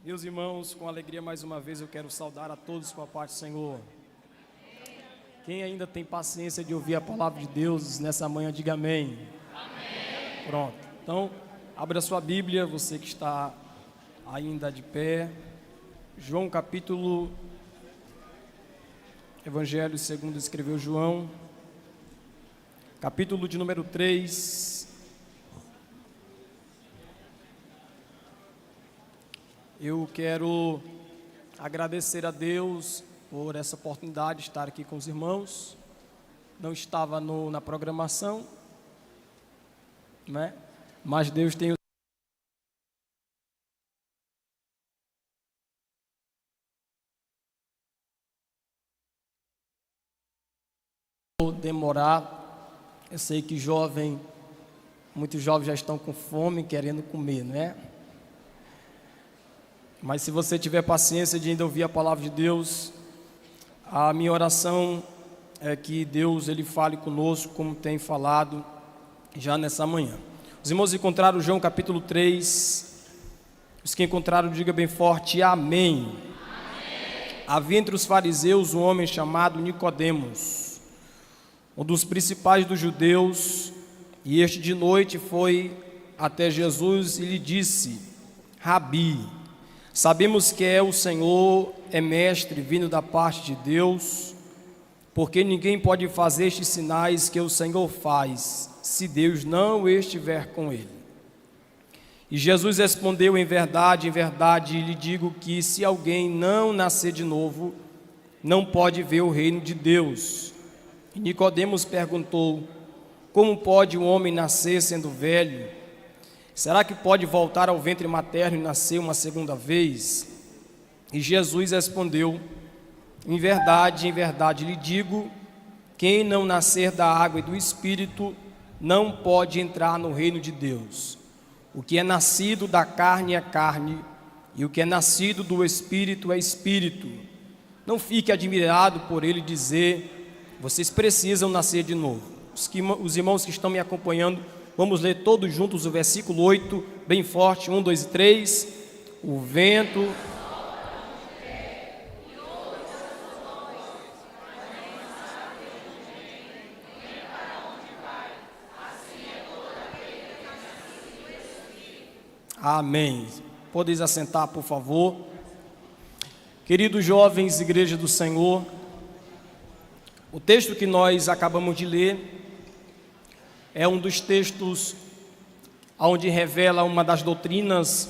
Meus irmãos, com alegria mais uma vez eu quero saudar a todos com a paz do Senhor. Quem ainda tem paciência de ouvir a palavra de Deus nessa manhã, diga amém. Amém. Pronto, então abra sua Bíblia, você que está ainda de pé. João capítulo, Evangelho segundo escreveu João, capítulo de número 3. Eu quero agradecer a Deus por essa oportunidade de estar aqui com os irmãos. Não estava na programação, né? Mas Deus tem demorar. Eu sei que muitos jovens já estão com fome, querendo comer, né? Mas se você tiver paciência de ainda ouvir a palavra de Deus, a minha oração é que Deus ele fale conosco como tem falado já nessa manhã. Os irmãos encontraram João capítulo 3. Os que encontraram, diga bem forte, amém. Amém. Havia entre os fariseus um homem chamado Nicodemos, um dos principais dos judeus, e este de noite foi até Jesus e lhe disse: Rabi, sabemos que o Senhor é mestre vindo da parte de Deus, porque ninguém pode fazer estes sinais que o Senhor faz, se Deus não estiver com ele. E Jesus respondeu: em verdade, lhe digo que se alguém não nascer de novo, não pode ver o reino de Deus. E Nicodemos perguntou: como pode um homem nascer sendo velho? Será que pode voltar ao ventre materno e nascer uma segunda vez? E Jesus respondeu: em verdade, lhe digo, quem não nascer da água e do Espírito não pode entrar no reino de Deus. O que é nascido da carne é carne, e o que é nascido do Espírito é Espírito. Não fique admirado por ele dizer: vocês precisam nascer de novo. Os irmãos que estão me acompanhando, vamos ler todos juntos o versículo 8, bem forte, 1, 2 e 3. O vento... Amém. Podeis assentar, por favor. Queridos jovens, Igreja do Senhor, o texto que nós acabamos de ler é um dos textos onde revela uma das doutrinas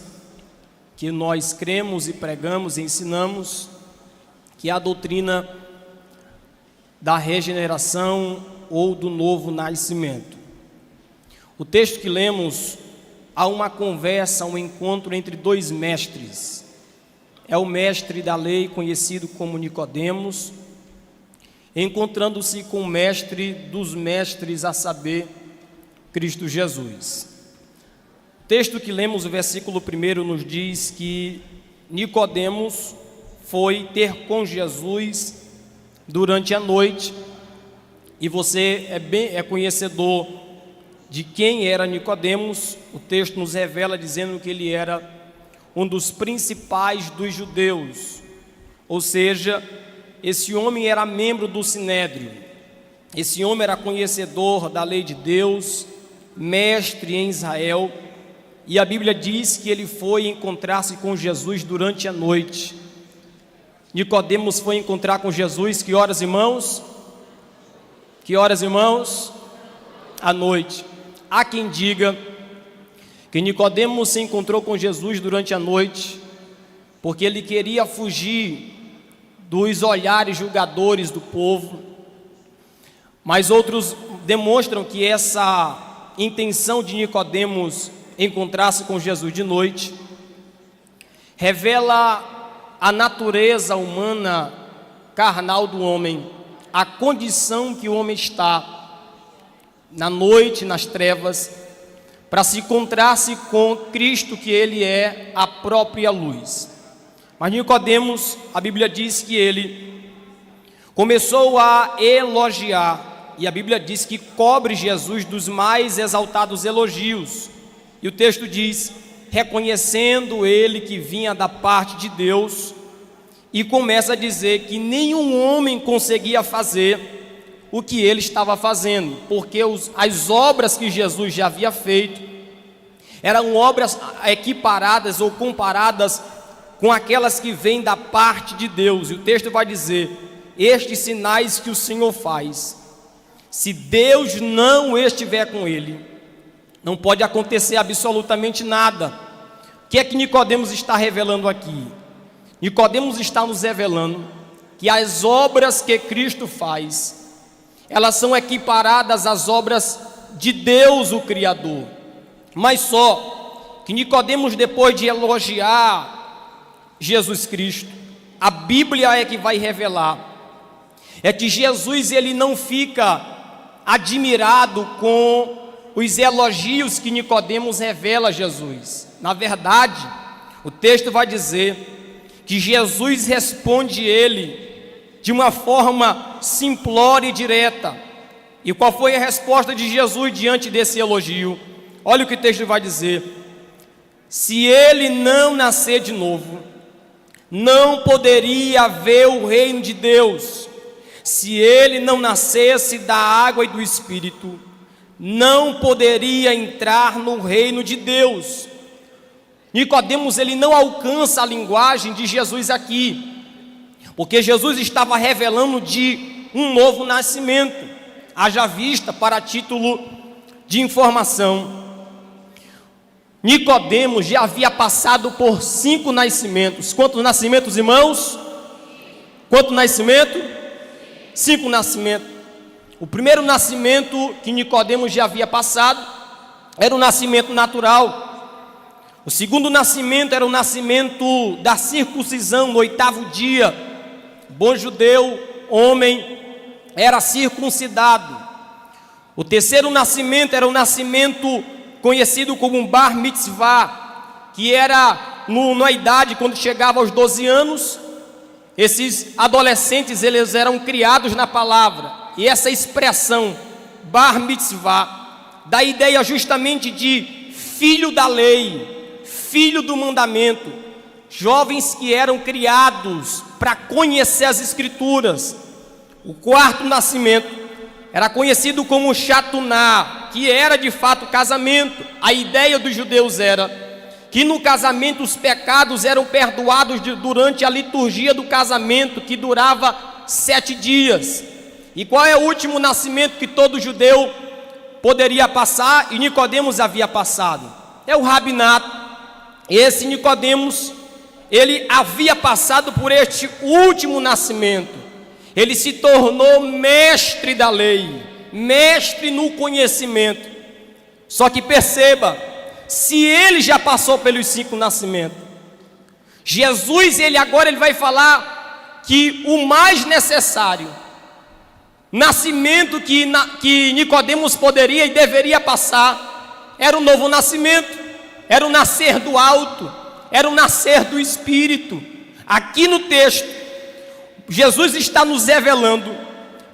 que nós cremos e pregamos e ensinamos, que é a doutrina da regeneração ou do novo nascimento. O texto que lemos, há uma conversa, um encontro entre dois mestres. É o mestre da lei, conhecido como Nicodemos, encontrando-se com o mestre dos mestres, a saber, Cristo Jesus. O texto que lemos, o versículo 1, nos diz que Nicodemos foi ter com Jesus durante a noite, e você é conhecedor de quem era Nicodemos. O texto nos revela dizendo que ele era um dos principais dos judeus, ou seja, esse homem era membro do Sinédrio, esse homem era conhecedor da lei de Deus, mestre em Israel, e a Bíblia diz que ele foi encontrar-se com Jesus durante a noite. Nicodemos foi encontrar com Jesus, que horas, irmãos? Que horas, irmãos? À noite. Há quem diga que Nicodemos se encontrou com Jesus durante a noite porque ele queria fugir dos olhares julgadores do povo, mas outros demonstram que essa intenção de Nicodemos encontrar-se com Jesus de noite revela a natureza humana carnal do homem, a condição que o homem está na noite, nas trevas, para se encontrar-se com Cristo, que ele é a própria luz. Mas Nicodemos, a Bíblia diz que ele começou a elogiar, e a Bíblia diz que cobre Jesus dos mais exaltados elogios, e o texto diz: reconhecendo ele que vinha da parte de Deus, e começa a dizer que nenhum homem conseguia fazer o que ele estava fazendo, porque as obras que Jesus já havia feito eram obras equiparadas ou comparadas com aquelas que vêm da parte de Deus. E o texto vai dizer: estes sinais que o Senhor faz, se Deus não estiver com ele, não pode acontecer absolutamente nada. O que é que Nicodemos está revelando aqui? Nicodemos está nos revelando que as obras que Cristo faz, elas são equiparadas às obras de Deus, o Criador. Mas só que Nicodemos, depois de elogiar Jesus Cristo, a Bíblia é que vai revelar, é que Jesus ele não fica admirado com os elogios que Nicodemos revela a Jesus. Na verdade, o texto vai dizer que Jesus responde ele de uma forma simplória e direta. E qual foi a resposta de Jesus diante desse elogio? Olha o que o texto vai dizer: se ele não nascer de novo, não poderia ver o reino de Deus. Se ele não nascesse da água e do Espírito, não poderia entrar no reino de Deus. Nicodemos ele não alcança a linguagem de Jesus aqui, porque Jesus estava revelando de um novo nascimento. Haja vista, para título de informação, Nicodemos já havia passado por 5 nascimentos. Quantos nascimentos, irmãos? Quanto nascimento? 5 nascimentos. O primeiro nascimento que Nicodemos já havia passado era o nascimento natural. O segundo nascimento era o nascimento da circuncisão no 8º dia. Bom judeu, homem, era circuncidado. O terceiro nascimento era o nascimento conhecido como um bar mitzvah, que era na idade, quando chegava aos 12 anos, esses adolescentes eles eram criados na palavra. E essa expressão, bar mitzvah, dá a ideia justamente de filho da lei, filho do mandamento, jovens que eram criados para conhecer as Escrituras. O quarto nascimento era conhecido como chatuná, que era de fato casamento. A ideia dos judeus era que no casamento os pecados eram perdoados durante a liturgia do casamento, que durava 7 dias. E qual é o último nascimento que todo judeu poderia passar, e Nicodemos havia passado? É o rabinato. Esse Nicodemos, ele havia passado por este último nascimento. Ele se tornou mestre da lei, mestre no conhecimento. Só que perceba, se ele já passou pelos 5 nascimentos, Jesus agora vai falar que o mais necessário nascimento que Nicodemos poderia e deveria passar era o novo nascimento. Era o nascer do alto, era o nascer do Espírito. Aqui no texto, Jesus está nos revelando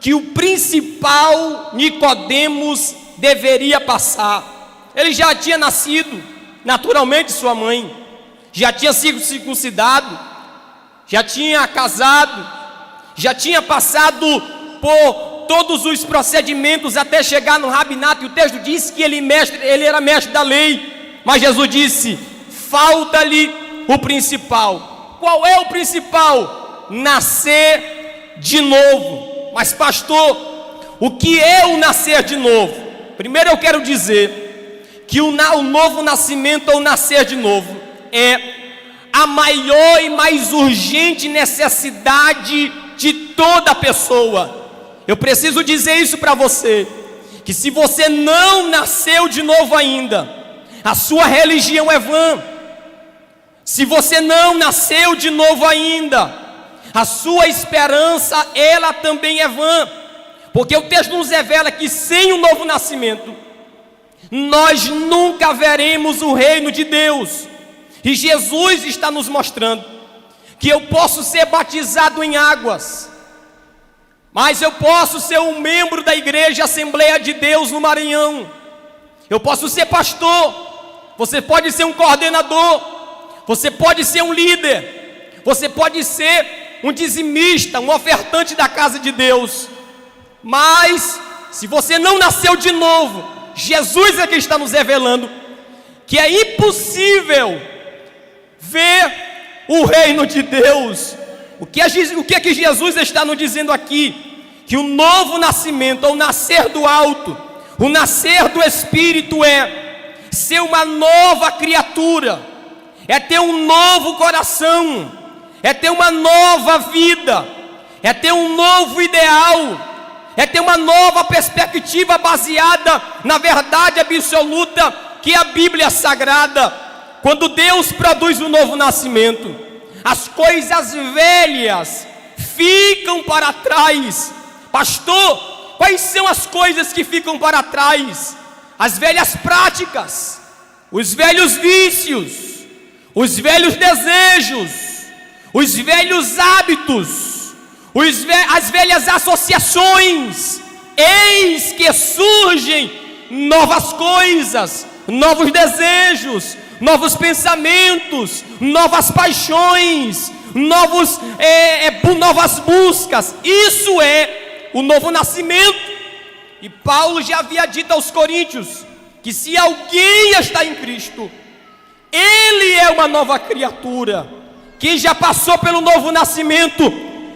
que o principal Nicodemos deveria passar. Ele já tinha nascido, naturalmente sua mãe, já tinha sido circuncidado, já tinha casado, já tinha passado por todos os procedimentos até chegar no rabinato. E o texto diz que ele era mestre da lei. Mas Jesus disse: falta-lhe o principal. Qual é o principal? Nascer de novo. Mas pastor, o que é o nascer de novo? Primeiro eu quero dizer que o novo nascimento ou nascer de novo é a maior e mais urgente necessidade de toda pessoa. Eu preciso dizer isso para você, que se você não nasceu de novo ainda, a sua religião é vã. Se você não nasceu de novo ainda, a sua esperança, ela também é vã. Porque o texto nos revela que sem o novo nascimento, nós nunca veremos o reino de Deus. E Jesus está nos mostrando que eu posso ser batizado em águas, mas eu posso ser um membro da igreja Assembleia de Deus no Maranhão. Eu posso ser pastor. você pode ser um coordenador, você pode ser um líder, você pode ser um dizimista, um ofertante da casa de Deus. Mas se você não nasceu de novo, Jesus é que está nos revelando que é impossível ver o reino de Deus. O que é que Jesus está nos dizendo aqui? Que o novo nascimento, ou nascer do alto, o nascer do Espírito é ser uma nova criatura, é ter um novo coração, é ter uma nova vida, é ter um novo ideal, é ter uma nova perspectiva baseada na verdade absoluta que é a Bíblia Sagrada. Quando Deus produz um novo nascimento, as coisas velhas ficam para trás. Pastor, quais são as coisas que ficam para trás? As velhas práticas, os velhos vícios, os velhos desejos, os velhos hábitos, as velhas associações. Eis que surgem novas coisas, novos desejos, novos pensamentos, novas paixões, novas buscas. Isso é o novo nascimento. E Paulo já havia dito aos coríntios que se alguém está em Cristo, ele é uma nova criatura. Quem já passou pelo novo nascimento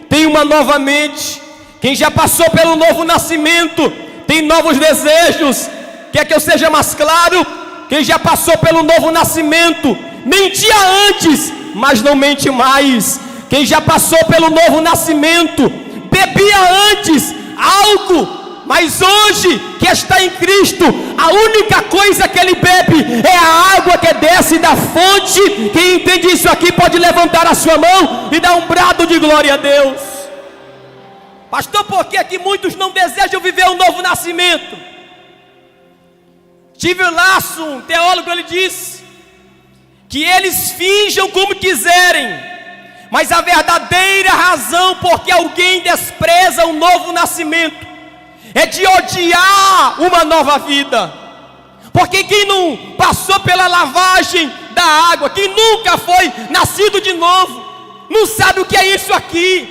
tem uma nova mente. Quem já passou pelo novo nascimento tem novos desejos. Quer que eu seja mais claro? Quem já passou pelo novo nascimento mentia antes, mas não mente mais. Quem já passou pelo novo nascimento bebia antes álcool, mas hoje que está em Cristo, a única coisa que ele bebe é a água que desce da fonte. Quem entende isso aqui pode levantar a sua mão e dar um brado de glória a Deus. Pastor, por que que muitos não desejam viver um novo nascimento? Tive lá um teólogo, ele disse que eles finjam como quiserem, mas a verdadeira razão porque alguém despreza um novo nascimento é de odiar uma nova vida. Porque quem não passou pela lavagem da água, quem nunca foi nascido de novo, não sabe o que é isso aqui,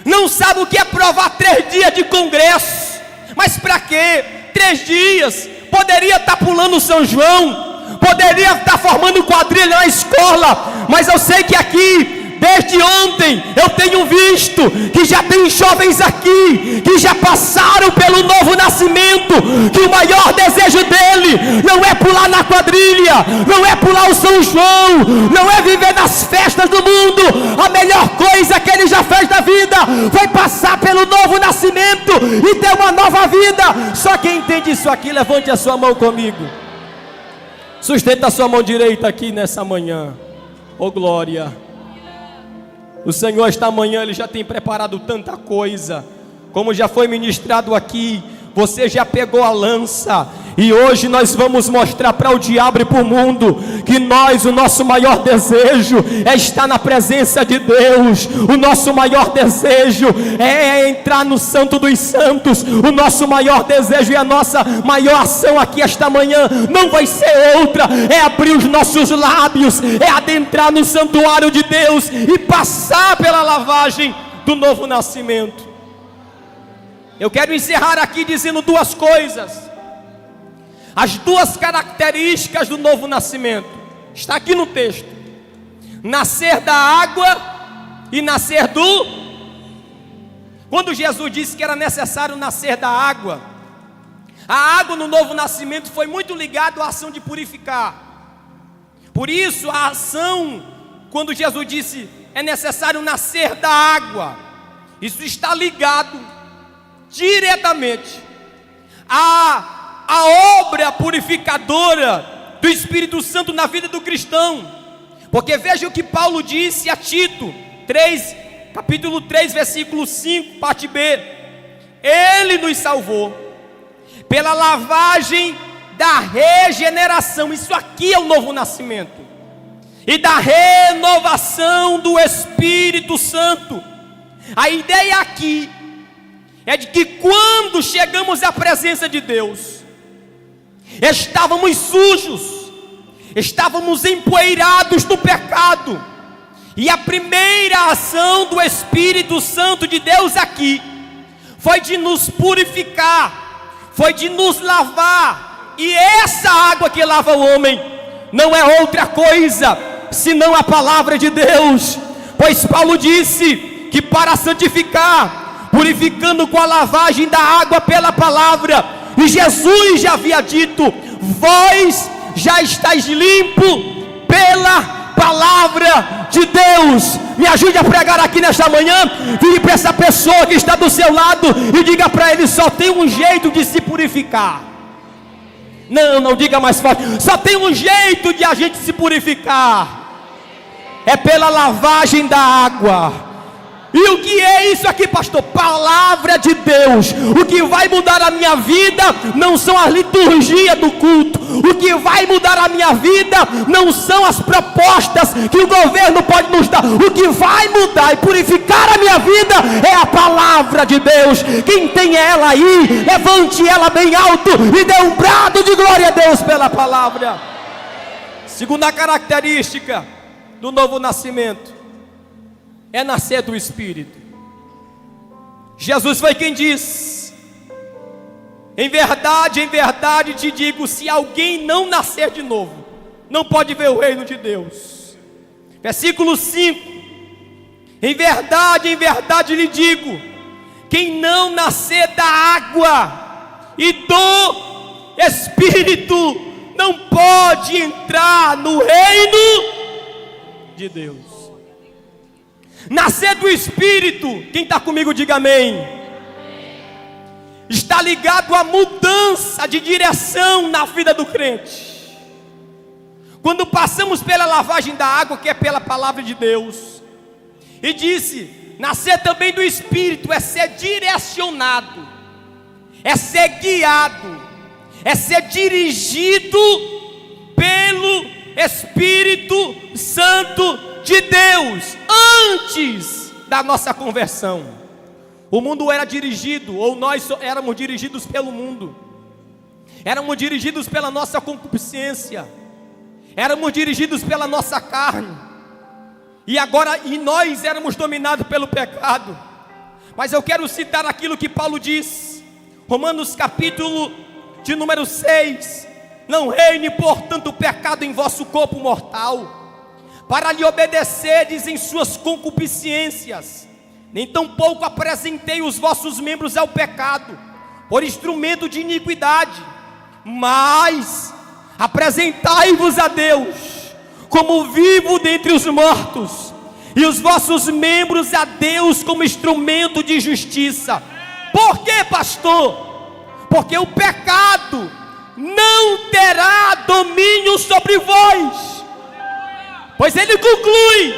não sabe o que é provar 3 dias de congresso. Mas para quê? 3 dias, poderia estar pulando São João, poderia estar formando quadrilha na escola, mas eu sei que aqui, desde ontem, eu tenho visto que já tem jovens aqui que já passaram pelo novo nascimento, que o maior desejo dele não é pular na quadrilha, não é pular o São João, não é viver nas festas do mundo. A melhor coisa que ele já fez da vida foi passar pelo novo nascimento e ter uma nova vida. Só quem entende isso aqui, levante a sua mão comigo. Sustenta a sua mão direita aqui nessa manhã. Oh glória! O Senhor esta manhã, Ele já tem preparado tanta coisa, como já foi ministrado aqui. Você já pegou a lança, e hoje nós vamos mostrar para o diabo e para o mundo, que o nosso maior desejo é estar na presença de Deus. O nosso maior desejo é entrar no Santo dos Santos. O nosso maior desejo e a nossa maior ação aqui esta manhã não vai ser outra, é abrir os nossos lábios, é adentrar no santuário de Deus e passar pela lavagem do novo nascimento. Eu quero encerrar aqui dizendo 2 coisas. As 2 características do novo nascimento. Está aqui no texto. Nascer da água e nascer do... Quando Jesus disse que era necessário nascer da água, a água no novo nascimento foi muito ligada à ação de purificar. Por isso a ação, quando Jesus disse é necessário nascer da água, isso está ligado diretamente a obra purificadora do Espírito Santo na vida do cristão. Porque veja o que Paulo disse a Tito 3, capítulo 3, versículo 5, parte B. Ele nos salvou pela lavagem da regeneração, isso aqui é o novo nascimento, e da renovação do Espírito Santo. A ideia aqui é de que quando chegamos à presença de Deus, estávamos sujos, Estávamos empoeirados no pecado. E a primeira ação do Espírito Santo de Deus aqui foi de nos purificar, foi de nos lavar. E essa água que lava o homem não é outra coisa senão a palavra de Deus. Pois Paulo disse que para santificar, purificando com a lavagem da água pela palavra, e Jesus já havia dito: vós já estáis limpo pela palavra de Deus. Me ajude a pregar aqui nesta manhã. Vire para essa pessoa que está do seu lado e diga para ele: só tem um jeito de se purificar. Não diga mais forte. Só tem um jeito de a gente se purificar, é pela lavagem da água. E o que é isso aqui, pastor? Palavra de Deus. O que vai mudar a minha vida não são as liturgias do culto. O que vai mudar a minha vida não são as propostas que o governo pode nos dar. O que vai mudar e purificar a minha vida é a palavra de Deus. Quem tem ela aí, levante ela bem alto e dê um brado de glória a Deus pela palavra. Segunda característica do novo nascimento é nascer do Espírito. Jesus foi quem disse: em verdade te digo, se alguém não nascer de novo, não pode ver o reino de Deus. Versículo 5: em verdade lhe digo, quem não nascer da água e do Espírito não pode entrar no reino de Deus. Nascer do Espírito, quem está comigo diga amém. Está ligado à mudança de direção na vida do crente. Quando passamos pela lavagem da água, que é pela palavra de Deus, e disse: nascer também do Espírito é ser direcionado, é ser guiado, é ser dirigido pelo Espírito Santo de Deus. Antes da nossa conversão, o mundo era dirigido, ou nós éramos dirigidos pelo mundo, éramos dirigidos pela nossa concupiscência, éramos dirigidos pela nossa carne, e nós éramos dominados pelo pecado. Mas eu quero citar aquilo que Paulo diz, Romanos capítulo de número 6: não reine portanto o pecado em vosso corpo mortal, para lhe obedecerdes em suas concupiscências, nem tampouco apresentei os vossos membros ao pecado, por instrumento de iniquidade, mas apresentai-vos a Deus, como vivo dentre os mortos, e os vossos membros a Deus como instrumento de justiça. Por quê, pastor? Porque o pecado não terá domínio sobre vós. Pois ele conclui: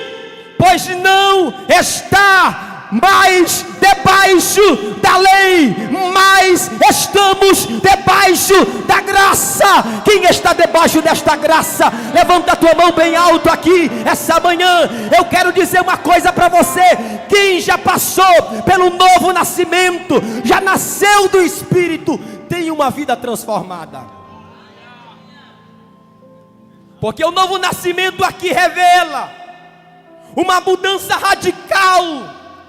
pois não está mais debaixo da lei, mas estamos debaixo da graça. Quem está debaixo desta graça? Levanta a tua mão bem alto aqui essa manhã. Eu quero dizer uma coisa para você: quem já passou pelo novo nascimento, já nasceu do Espírito, tem uma vida transformada. Porque o novo nascimento aqui revela uma mudança radical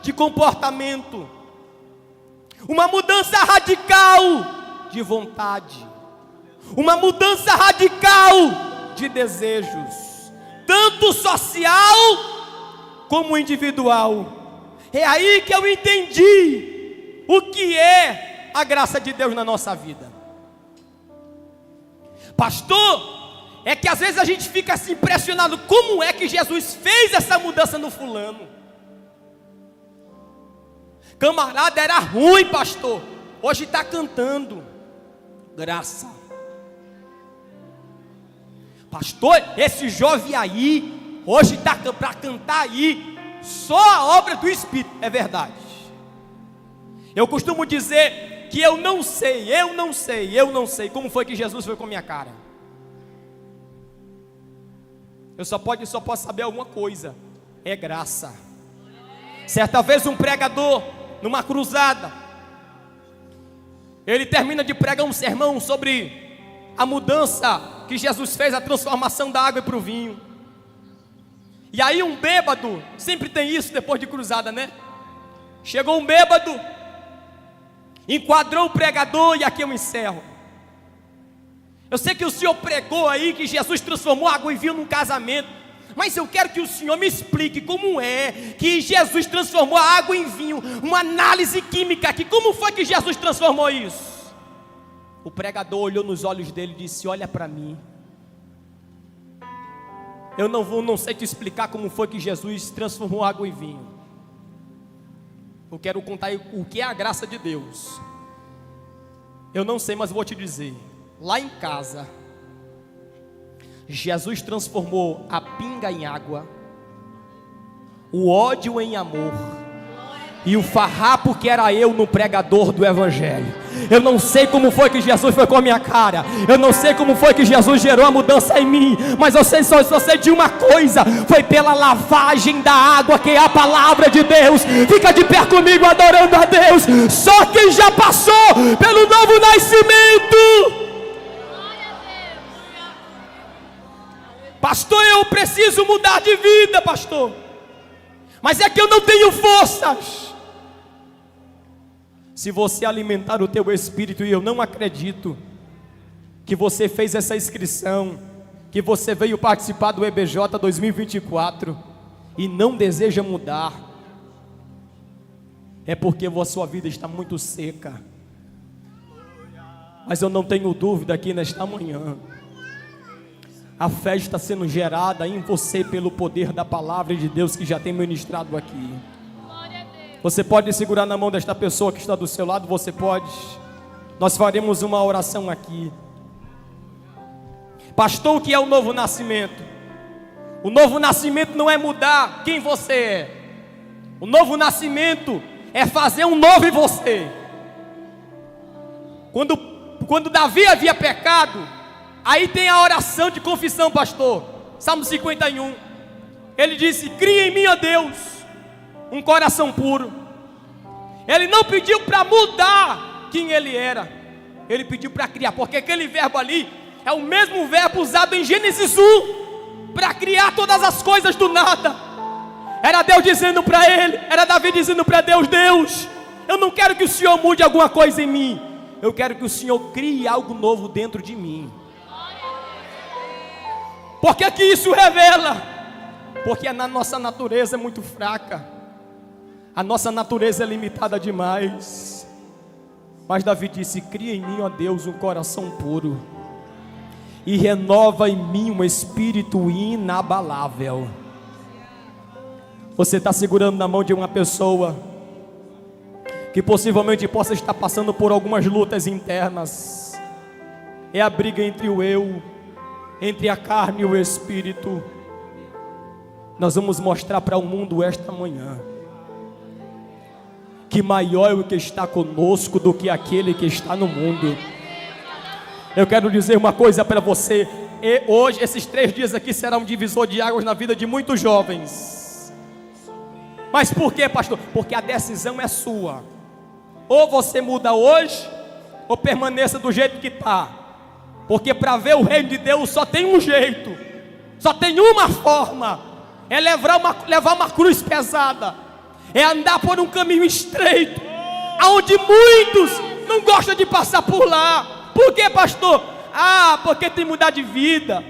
de comportamento, uma mudança radical de vontade, uma mudança radical de desejos, tanto social como individual. É aí que eu entendi o que é a graça de Deus na nossa vida. Pastor, é que às vezes a gente fica assim impressionado: como é que Jesus fez essa mudança no fulano? Camarada era ruim, pastor, hoje está cantando. Graça. Pastor, esse jovem aí, hoje está para cantar aí, só a obra do Espírito. É verdade. Eu costumo dizer que eu não sei como foi que Jesus foi com a minha cara. Eu só posso saber alguma coisa: é graça. Certa vez um pregador, numa cruzada, ele termina de pregar um sermão sobre a mudança que Jesus fez a transformação da água para o vinho. E aí um bêbado, sempre tem isso depois de cruzada, né? Chegou um bêbado, enquadrou o pregador, e aqui eu encerro. Eu sei que o senhor pregou aí que Jesus transformou água em vinho num casamento, mas eu quero que o senhor me explique como é que Jesus transformou a água em vinho, uma análise química aqui, como foi que Jesus transformou isso? O pregador olhou nos olhos dele e disse: olha para mim. Eu não sei te explicar como foi que Jesus transformou água em vinho. Eu quero contar o que é a graça de Deus. Eu não sei, mas vou te dizer. Lá em casa, Jesus transformou a pinga em água, o ódio em amor, e o farrapo que era eu no pregador do evangelho. Eu não sei como foi que Jesus foi com a minha cara, eu não sei como foi que Jesus gerou a mudança em mim, mas eu só sei de uma coisa: foi pela lavagem da água, que é a palavra de Deus. Fica de pé comigo adorando a Deus. Só quem já passou pelo novo nascimento. Pastor, eu preciso mudar de vida, pastor, mas é que eu não tenho forças. Se você alimentar o teu espírito, e eu não acredito que você fez essa inscrição, que você veio participar do EBJ 2024 e não deseja mudar, é porque a sua vida está muito seca. Mas eu não tenho dúvida que nesta manhã a fé está sendo gerada em você pelo poder da palavra de Deus que já tem ministrado aqui. Você pode segurar na mão desta pessoa que está do seu lado, você pode. Nós faremos uma oração aqui. Pastor, o que é o novo nascimento? O novo nascimento não é mudar quem você é. O novo nascimento é fazer um novo em você. Quando Davi havia pecado, aí tem a oração de confissão, pastor. Salmo 51. Ele disse: cria em mim, ó Deus, um coração puro. Ele não pediu para mudar quem ele era, ele pediu para criar, porque aquele verbo ali é o mesmo verbo usado em Gênesis 1 para criar todas as coisas do nada. Era Deus dizendo para ele, era Davi dizendo para Deus: Deus, eu não quero que o Senhor mude alguma coisa em mim, eu quero que o Senhor crie algo novo dentro de mim. Por que que isso revela? Porque a nossa natureza é muito fraca, a nossa natureza é limitada demais. Mas Davi disse: cria em mim, ó Deus, um coração puro, e renova em mim um espírito inabalável. Você está segurando na mão de uma pessoa que possivelmente possa estar passando por algumas lutas internas. É a briga entre o eu, entre a carne e o espírito. Nós vamos mostrar para o mundo esta manhã que maior é o que está conosco do que aquele que está no mundo. Eu quero dizer uma coisa para você. E hoje, esses 3 dias aqui será um divisor de águas na vida de muitos jovens. Mas por quê, pastor? Porque a decisão é sua. Ou você muda hoje, ou permaneça do jeito que está. Porque para ver o reino de Deus só tem um jeito, só tem uma forma: é levar uma cruz pesada, é andar por um caminho estreito, aonde muitos não gostam de passar por lá. Por quê, pastor? Porque tem que mudar de vida,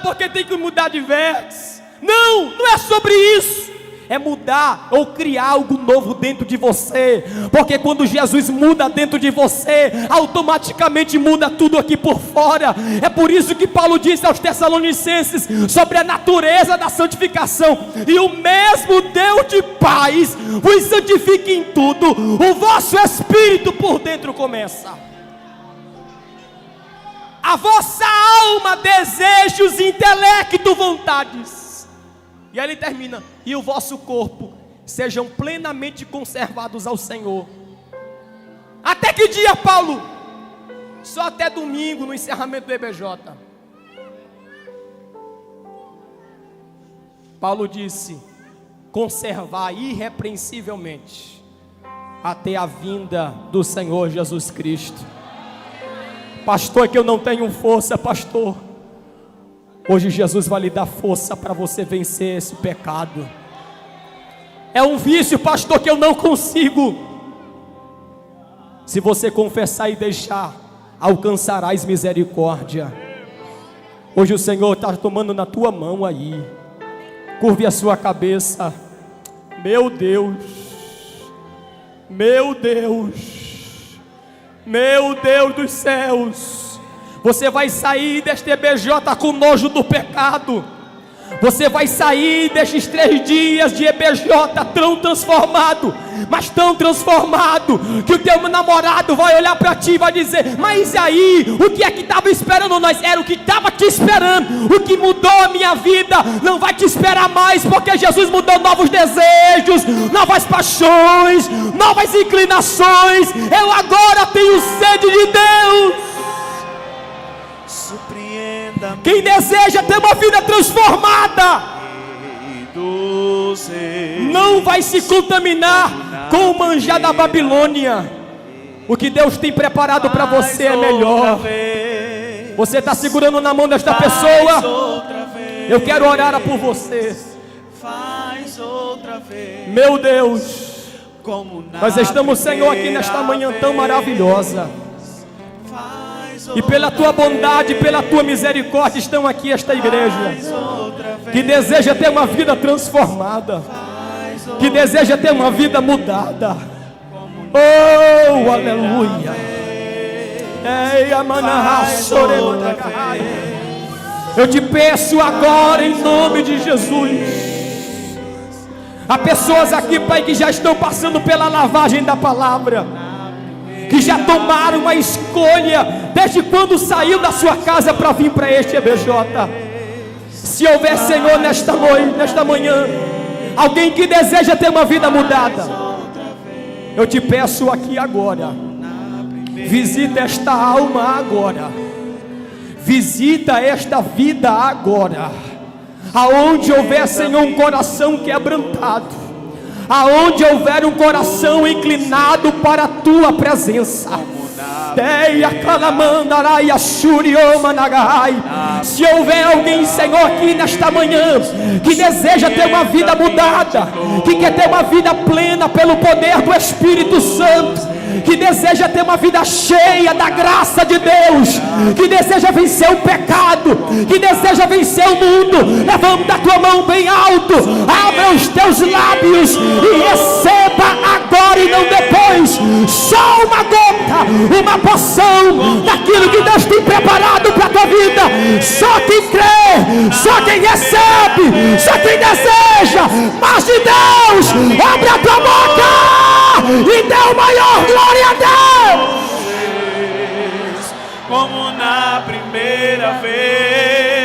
porque tem que mudar de vértice. Não é sobre isso. É mudar ou criar algo novo dentro de você. Porque quando Jesus muda dentro de você, automaticamente muda tudo aqui por fora. É por isso que Paulo disse aos Tessalonicenses sobre a natureza da santificação: e o mesmo Deus de paz vos santifique em tudo, o vosso espírito por dentro começa. A vossa alma, desejos, intelecto, vontades. E aí ele termina: e o vosso corpo sejam plenamente conservados ao Senhor. Até que dia, Paulo? Só até domingo, no encerramento do EBJ. Paulo disse: conservar irrepreensivelmente até a vinda do Senhor Jesus Cristo. Pastor, que eu não tenho força, pastor. Hoje Jesus vai lhe dar força para você vencer esse pecado. É um vício, pastor, que eu não consigo. Se você confessar e deixar, alcançarás misericórdia. Hoje o Senhor está tomando na tua mão aí. Curve a sua cabeça. Meu Deus, meu Deus, meu Deus dos céus. Você vai sair deste EBJ com nojo do pecado. Você vai sair destes 3 dias de EBJ tão transformado, mas tão transformado, que o teu namorado vai olhar para ti e vai dizer: mas aí, o que é que estava esperando nós? Era o que estava te esperando. O que mudou a minha vida não vai te esperar mais, porque Jesus mudou novos desejos, novas paixões, novas inclinações. Eu agora tenho sede de Deus. Quem deseja ter uma vida transformada não vai se contaminar com o manjar da Babilônia. O que Deus tem preparado para você é melhor. Você está segurando na mão desta pessoa? Eu quero orar por você. Meu Deus, nós estamos, Senhor, aqui nesta manhã tão maravilhosa. E pela tua bondade, pela tua misericórdia, estão aqui esta igreja que deseja ter uma vida transformada, que deseja ter uma vida mudada. Oh, aleluia. Eu te peço agora, em nome de Jesus. Há pessoas aqui, Pai, que já estão passando pela lavagem da palavra, que já tomaram uma escolha desde quando saiu da sua casa para vir para este EBJ. Se houver, Senhor, nesta noite, nesta manhã, alguém que deseja ter uma vida mudada, eu te peço aqui agora, visita esta alma agora, visita esta vida agora. Aonde houver, Senhor, um coração quebrantado, aonde houver um coração inclinado para a tua presença, se houver alguém, Senhor, aqui nesta manhã que deseja ter uma vida mudada, que quer ter uma vida plena pelo poder do Espírito Santo, que deseja ter uma vida cheia da graça de Deus, que deseja vencer o pecado, que deseja vencer o mundo, levanta a tua mão bem alto, abra os teus lábios e receba agora e não depois, só uma gota, uma porção daquilo que Deus tem preparado para a tua vida. Só quem crê, só quem recebe, só quem deseja mais de Deus, abre a tua boca e dê o maior glória a Deus. Como na primeira vez.